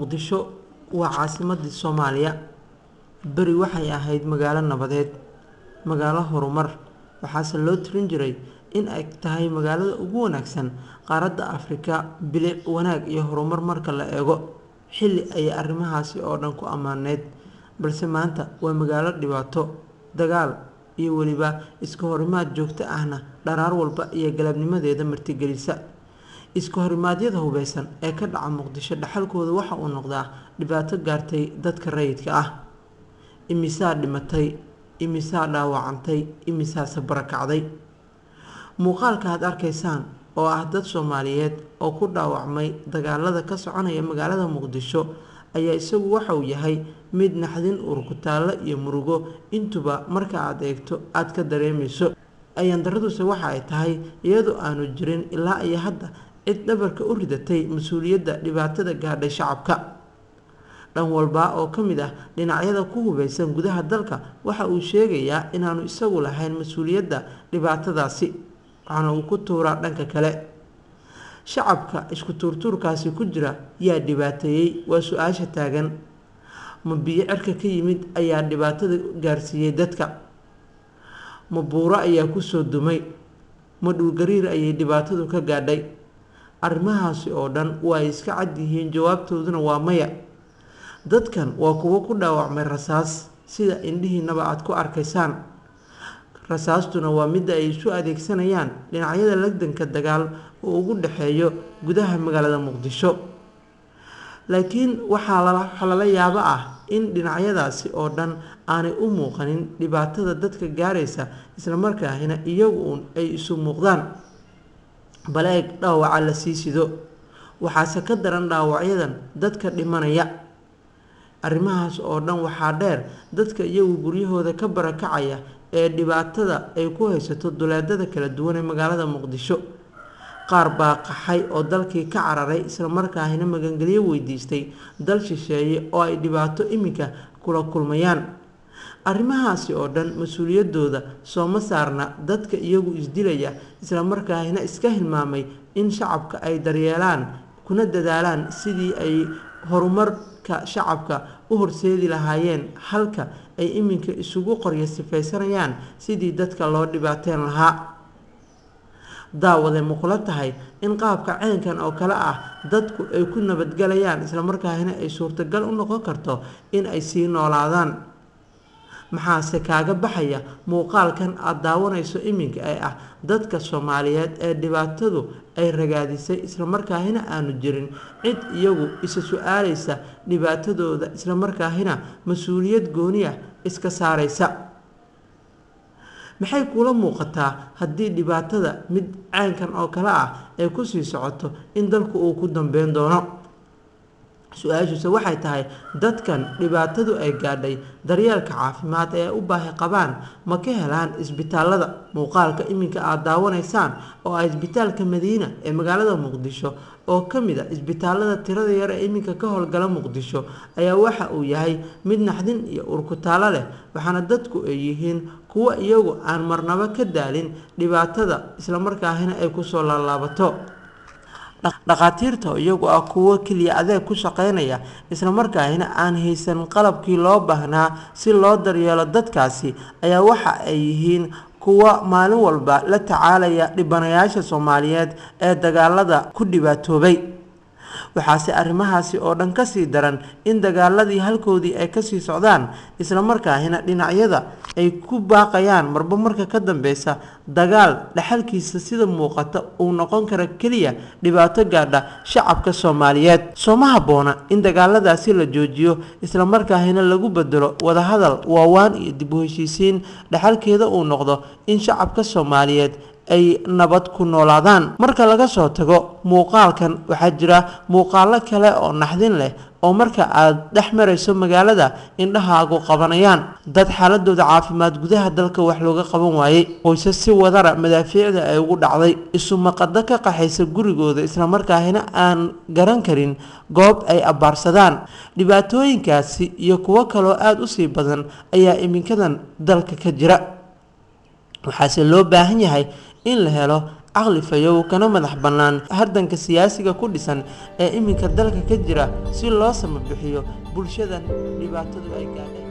muqdisho waa caasimadii Soomaaliya bari waxay ahayd magaalo nabadeed magaalo horumar waxaase loo tirin jiray in ay tahay magaalada ugu wanaagsan qaaradda Afrika bilic wanaag iyo horumar marka la eego xilli ay arrimahaasi oo dhan ku amaaneed balse maanta waa magaalo dhibaato dagaal iyo waliba iska horimaad joogto ahna dharaar walba iyo galabnimadeeda martigelisa iska horimaadyada hubeysan ee ka dhaca Muqdisho dhaxalkooda waxa uu noqdaa dhibaato gaartay dadka rayidka ah imisaa dhimatay imisaa dhaawacantay imisaa sabarakacday muuqaalka aad arkaysaan oo ah dad Soomaaliyeed oo ku dhaawacmay dagaalada ka soconaya magaalada Muqdisho ayaa isagu waxa uu yahay mid naxdin urkutaalo iyo murugo intuba marka aad eegto aad ka dareemayso ayaan daraduse waxa ay tahay iyadoo aanu jirin ilaa ay hadda cid dhabarka u ridatay mas'uuliyadda dhibaatada gaadhay shacabka dhan walba oo kamid ah dhinacyada ku hubeysan gudaha dalka waxa uu sheegayaa inaanu isagu lahayn mas'uuliyadda dhibaatadaasi waxaana uu ku tuuraa dhanka kale shacabka isku tuurtuurkaasi ku jira yaa dhibaateeyay waa su'aasha taagan ma biyo cirka ka yimid ayaa dhibaatada gaarsiiyay dadka ma buuro ayaa ku soo dumay ma dhul gariir ayay dhibaatadu ka gaadhay arrimahaasi oo dhan waa iska cad yihiin jawaabtooduna waa maya dadkan waa kuwo ku dhaawacmay rasaas sida indhihiinaba aad ku arkaysaan rasaastuna waa mid ay isu adeegsanayaan dhinacyada lagdanka dagaal oo ugu dhaxeeyo gudaha magaalada Muqdisho laakiin waxa lala yaabo ah in dhinacyadaasi oo dhan aanay u muuqanin dhibaatada dadka gaaraysa isla markaana iyagu ay isu muuqdaan baleeg dhaawaca la siisido waxaase ka daran dhaawacyadan dadka dhimanaya arrimahaas oo dhan waxaa dheer dadka iyagu guryahooda ka barakacaya ee dhibaatada ay ku haysato duleedada kala duwan ee magaalada Muqdisho qaar baa qaxay oo dalkii ka cararay isla markaana magangeliyo weydiistay dal shisheeye oo ay dhibaato iminka kula kulmayaan arrimahaasi oo dhan mas'uuliyadooda sooma saarna dadka iyagu isdilaya isla markaana iska hilmaamay in shacabka ay daryeelaan kuna dadaalaan sidii ay horumarka shacabka u horseedi lahaayeen halka ay iminka isugu qoryo sifaysanayaan sidii dadka loo dhibaateen lahaa daawade muqla tahay in qaabka ceenkan oo kale ah dadku ay ku nabadgalayaan isla markaana ay suurtagal u noqon karto in ay sii noolaadaan maxaase kaaga baxaya muuqaalkan aad daawanayso iminka ee ah dadka Soomaaliyeed ee dhibaatadu ay ragaadisay isla markaana aanu jirin cid iyagu isa su'aalaysa dhibaatadooda isla markaana mas'uuliyad gooni ah iska saaraysa maxay kula muuqataa haddii dhibaatada mid caankan oo kale ah ay ku sii socoto in dalku uu ku dambeyn doono su'aashiisa waxay tahay dadkan dhibaatadu ay gaadhay daryeelka caafimaad ee u baahi qabaan ma ka helaan isbitaalada muuqaalka iminka aad daawanaysaan oo ah isbitaalka Madiina ee magaalada Muqdisho oo kamid ah isbitaalada tirada yar ee iminka ka howlgala Muqdisho ayaa waxa uu yahay mid naxdin iyo urkutaalo leh waxaana dadku ay yihiin kuwa iyagu aan marnaba ka daalin dhibaatada isla markaana ay ku soo laalaabato dhaqaatiirta iyagu ah kuwa kaliya adeeg ku shaqeynaya isla markaana aan haysan qalabkii loo baahnaa si loo daryeelo dadkaasi ayaa waxa ay yihiin kuwa maalin walba la tacaalaya dhibanayaasha Soomaaliyeed ee dagaalada ku dhibaatoobay waxaase arrimahaasi oo dhan ka sii daran in dagaaladii halkoodii ay ka sii socdaan isla markaana dhinacyada ay ku baaqayaan marba marka ka dambeysa dagaal dhaxalkiisa sida muuqata uu noqon kara kaliya dhibaato gaadha shacabka Soomaaliyeed sooma haboona in dagaaladaasi la joojiyo isla markaana lagu bedelo wada hadal waawaan iyo dib u heshiisiin dhaxalkeeda uu noqdo in shacabka Soomaaliyeed ay nabad ku noolaadaan marka laga soo tago muuqaalkan waxaa jira muuqaalo kale oo naxdin leh oo marka aad dhex marayso magaalada indhahaagu qabanayaan dad xaaladooda caafimaad gudaha dalka wax looga qaban waayay qoysas si wadara madaafiicda ay ugu dhacday isu maqada ka qaxaysa gurigooda isla markaana aan garan karin goob ay abaarsadaan dhibaatooyinkaasi iyo kuwo kale oo aad u sii badan ayaa iminkadan dalka ka jira waxaase loo baahan yahay in la helo caqli fayow kana madax bannaan hardanka siyaasiga ku dhisan ee iminka dalka ka jira si loo samabixiyo bulshadan dhibaatadu ay gaadhay.